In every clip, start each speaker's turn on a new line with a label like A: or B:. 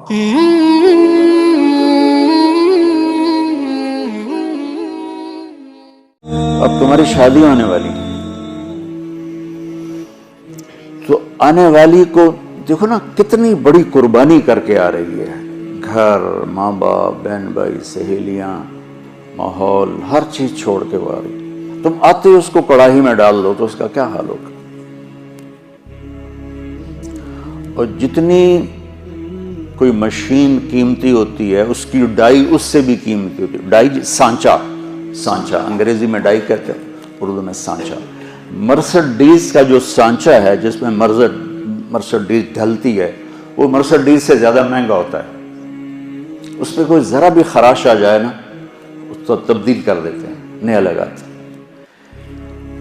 A: اب تمہاری شادی ہونے والی ہے تو آنے والی کو دیکھو نا کتنی بڑی قربانی کر کے آ رہی ہے. گھر، ماں باپ، بہن بھائی، سہیلیاں، ماحول، ہر چیز چھوڑ کے وہ آ رہی. تم آتے ہی اس کو کڑاہی میں ڈال دو تو اس کا کیا حال ہوگا. اور جتنی کوئی مشین قیمتی ہوتی ہے اس کی ڈائی اس سے بھی قیمتی ہوتی ہے. ڈائی سانچہ انگریزی میں ڈائی کہتے ہیں، اردو میں سانچہ. مرسڈیز کا جو سانچہ ہے جس میں مرسڈیز ڈھلتی ہے وہ مرسڈیز سے زیادہ مہنگا ہوتا ہے. اس پہ کوئی ذرا بھی خراش آ جائے نا اس کو تبدیل کر دیتے ہیں، نیا لگاتے ہیں.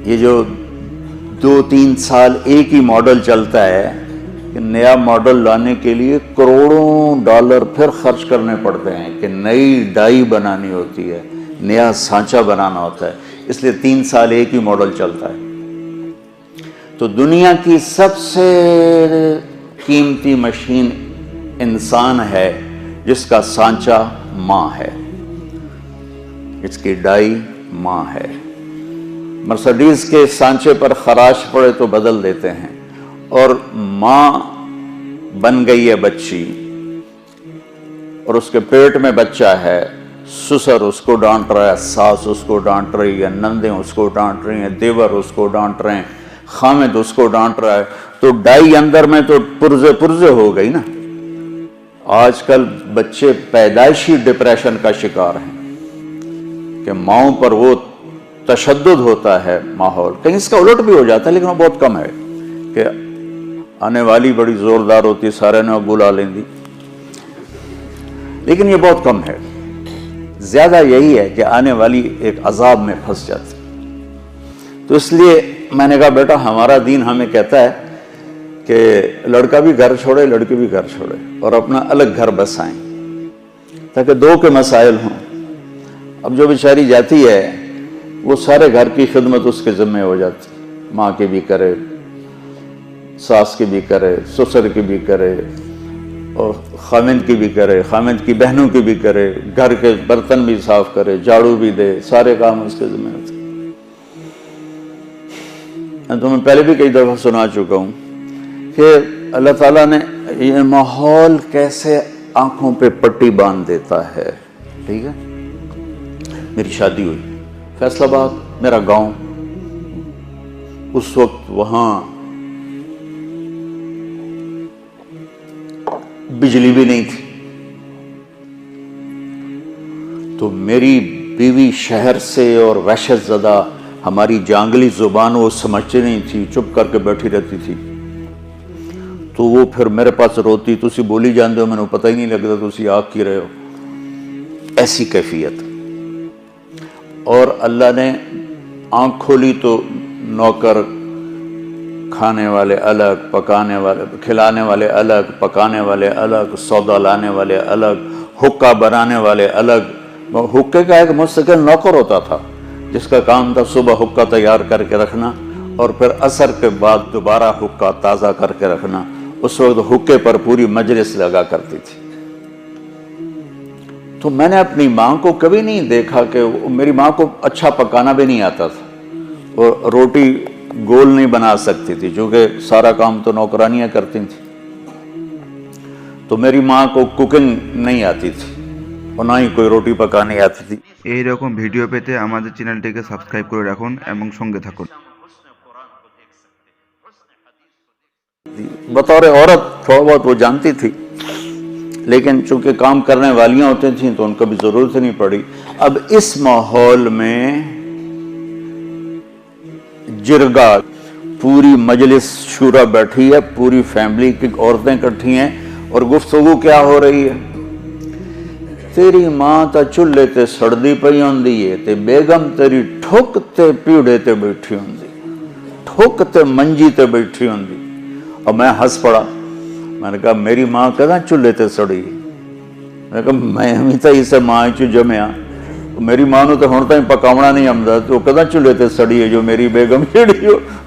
A: یہ جو 2-3 سال ایک ہی ماڈل چلتا ہے کہ نیا ماڈل لانے کے لیے کروڑوں ڈالر پھر خرچ کرنے پڑتے ہیں کہ نئی ڈائی بنانی ہوتی ہے، نیا سانچہ بنانا ہوتا ہے. اس لیے 3 سال ایک ہی ماڈل چلتا ہے. تو دنیا کی سب سے قیمتی مشین انسان ہے جس کا سانچہ ماں ہے، اس کی ڈائی ماں ہے. مرسڈیز کے سانچے پر خراش پڑے تو بدل دیتے ہیں، اور ماں بن گئی ہے بچی اور اس کے پیٹ میں بچہ ہے. سسر اس کو ڈانٹ رہا ہے، ساس اس کو ڈانٹ رہی ہے، نندیں اس کو ڈانٹ رہی ہیں، دیور اس کو ڈانٹ رہے ہیں، خامد اس کو ڈانٹ رہا ہے. تو ڈائی اندر میں تو پرزے ہو گئی نا. آج کل بچے پیدائشی ڈپریشن کا شکار ہیں کہ ماؤں پر وہ تشدد ہوتا ہے ماحول. کہیں اس کا الٹ بھی ہو جاتا ہے لیکن وہ بہت کم ہے کہ آنے والی بڑی زوردار ہوتی، سارے نے بلا لیں دی، لیکن یہ بہت کم ہے. زیادہ یہی ہے کہ آنے والی ایک عذاب میں پھنس جاتی. تو اس لیے میں نے کہا بیٹا ہمارا دین ہمیں کہتا ہے کہ لڑکا بھی گھر چھوڑے لڑکی بھی گھر چھوڑے اور اپنا الگ گھر بسائیں تاکہ دو کے مسائل ہوں. اب جو بیچاری جاتی ہے وہ سارے گھر کی خدمت اس کے ذمہ ہو جاتی، ماں کی بھی کرے، ساس کی بھی کرے، سسر کی بھی کرے، اور خامند کی بھی کرے، خامند کی بہنوں کی بھی کرے، گھر کے برتن بھی صاف کرے، جھاڑو بھی دے، سارے کام اس کے ذمہ ہوتے. میں تمہیں پہلے بھی کئی دفعہ سنا چکا ہوں کہ اللہ تعالیٰ نے یہ ماحول کیسے آنکھوں پہ پٹی باندھ دیتا ہے. ٹھیک ہے، میری شادی ہوئی فیصل آباد، میرا گاؤں. اس وقت وہاں بجلی بھی نہیں تھی، تو میری بیوی شہر سے اور وحشت زدہ ہماری جانگلی زبان وہ سمجھتے نہیں تھی، چپ کر کے بیٹھی رہتی تھی. تو وہ پھر میرے پاس روتی، تسی بولی جاندے ہو، میں نے پتہ ہی نہیں لگتا تسی آگ کی رہے ہو. ایسی کیفیت. اور اللہ نے آنکھ کھولی تو نوکر کھانے والے الگ، پکانے والے، کھلانے والے الگ، پکانے والے الگ، سودا لانے والے الگ، حکا بنانے والے الگ. حکے کا ایک مستقل نوکر ہوتا تھا جس کا کام تھا صبح حکا تیار کر کے رکھنا اور پھر عصر کے بعد دوبارہ حکا تازہ کر کے رکھنا. اس وقت حکے پر پوری مجلس لگا کرتی تھی. تو میں نے اپنی ماں کو کبھی نہیں دیکھا کہ میری ماں کو اچھا پکانا بھی نہیں آتا تھا اور روٹی گول نہیں بنا سکتی تھی کیونکہ سارا کام تو نوکرانیاں کرتی تھیں. تو میری ماں کو کوکنگ نہیں آتی تھی اور نہ ہی کوئی روٹی پکانی آتی تھی.
B: এই রকম ভিডিও পেতে আমাদের চ্যানেলটিকে সাবস্ক্রাইব করে রাখুন এবং সঙ্গে থাকুন.
A: بطور عورت تھوڑا بہت وہ جانتی تھی لیکن چونکہ کام کرنے والیاں ہوتی تھیں تو ان کو بھی ضرورت نہیں پڑی. اب اس ماحول میں جرگا، پوری مجلس شورا بیٹھی ہے، پوری فیملی کی عورتیں اکٹھی ہیں اور گفتگو کیا ہو رہی ہے؟ تیری ماں تا چولہے تے سڑدی پئی ہوندی ہے تے بیگم تیری ٹھک تے پیڑے تے بیٹھی ہوندی، ٹھک تے منجی تے بیٹھی ہوندی. اور میں ہنس پڑا. میں نے کہا میری ماں کہاں چولہے تے سڑی. میں نے کہا میں ہمیں تا اسے ماں چو جمعیا ਮੇਰੀ ਮਾਂ ਨੂੰ ਤਾਂ ਹੁਣ ਤਾਂ ਪਕਾਉਣਾ ਨਹੀਂ ਆਉਂਦਾ ਤੇ ਉਹ ਕਦਾਂ ਚੁੱਲ੍ਹੇ ਤੇ ਸੜੀ ਹੈ, ਜੋ ਮੇਰੀ ਬੇਗਮ ਜਿਹੜੀ ਉਹ